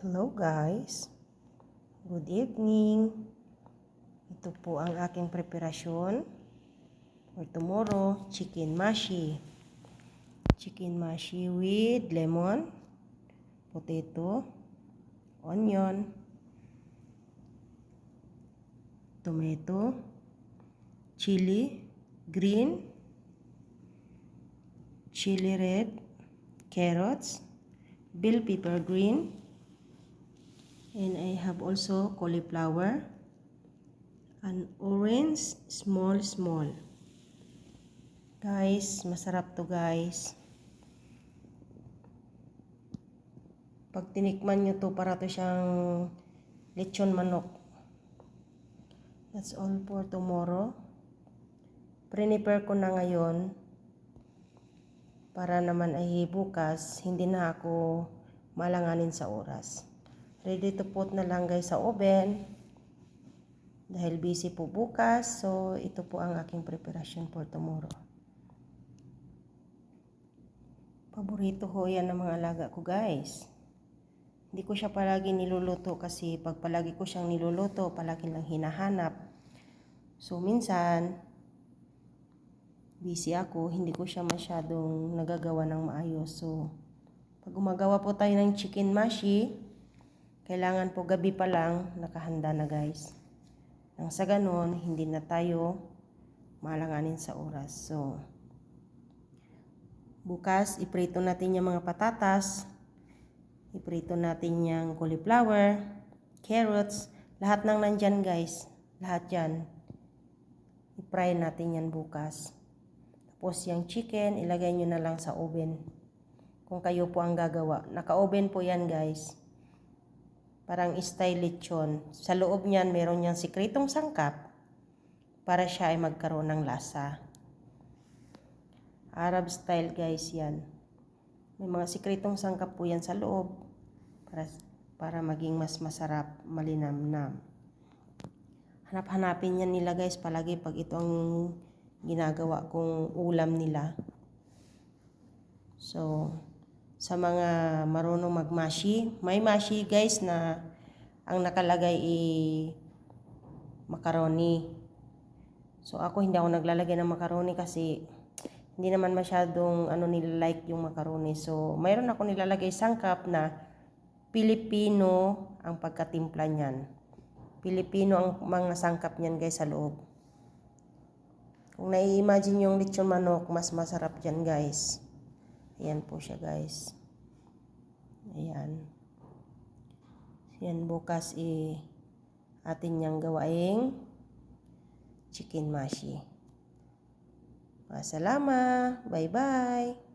Hello guys, good evening. Ito po ang aking preparasyon for tomorrow, chicken mashi. Chicken mashi with lemon, potato, onion, tomato, chili green, chili red, carrots, bell pepper green, and I have also cauliflower and orange small. Guys, masarap to guys. Pag tinikman nyo to, para to siyang lechon manok. That's all for tomorrow. Prepare ko na ngayon para naman ay bukas hindi na ako malanganin sa oras. Ready to put na lang guys sa oven. Dahil busy po bukas, so ito po ang aking preparation for tomorrow. Paborito ko yan ng mga alaga ko guys. Hindi ko siya palagi niluluto kasi pag palagi ko siyang niluluto, palagi lang hinahanap. So minsan, busy ako, hindi ko siya masyadong nagagawa ng maayos. So, pag gumagawa po tayo ng chicken mashi, kailangan po gabi pa lang nakahanda na guys. Nang sa ganon, hindi na tayo malanganin sa oras. So, bukas, iprito natin yung mga patatas. Iprito natin yung cauliflower, carrots, lahat ng nandyan guys. Lahat yan. I-fry natin yan bukas. Tapos yung chicken, ilagay nyo na lang sa oven. Kung kayo po ang gagawa. Naka-oven po yan guys. Parang style lechon. Sa loob niyan, meron niyang sikretong sangkap para siya ay magkaroon ng lasa. Arab style guys yan. May mga sikretong sangkap po yan sa loob para maging mas masarap, malinamnam. Hanap-hanapin yan nila guys palagi pag ito ang ginagawa kong ulam nila. So, sa mga marunong magmashi, may mashi guys na ang nakalagay macaroni. So ako hindi ako naglalagay ng macaroni kasi hindi naman masyadong nila-like yung macaroni. So mayroon ako nilalagay sangkap na Pilipino ang pagkatimpla niyan. Pilipino ang mga sangkap niyan guys sa loob. Kung nai-imagine yung lechon manok, mas masarap yan guys. Ayan po siya guys. Ayan. Yan bukas atin niyang gawaing chicken mashi. Masalama. Bye bye.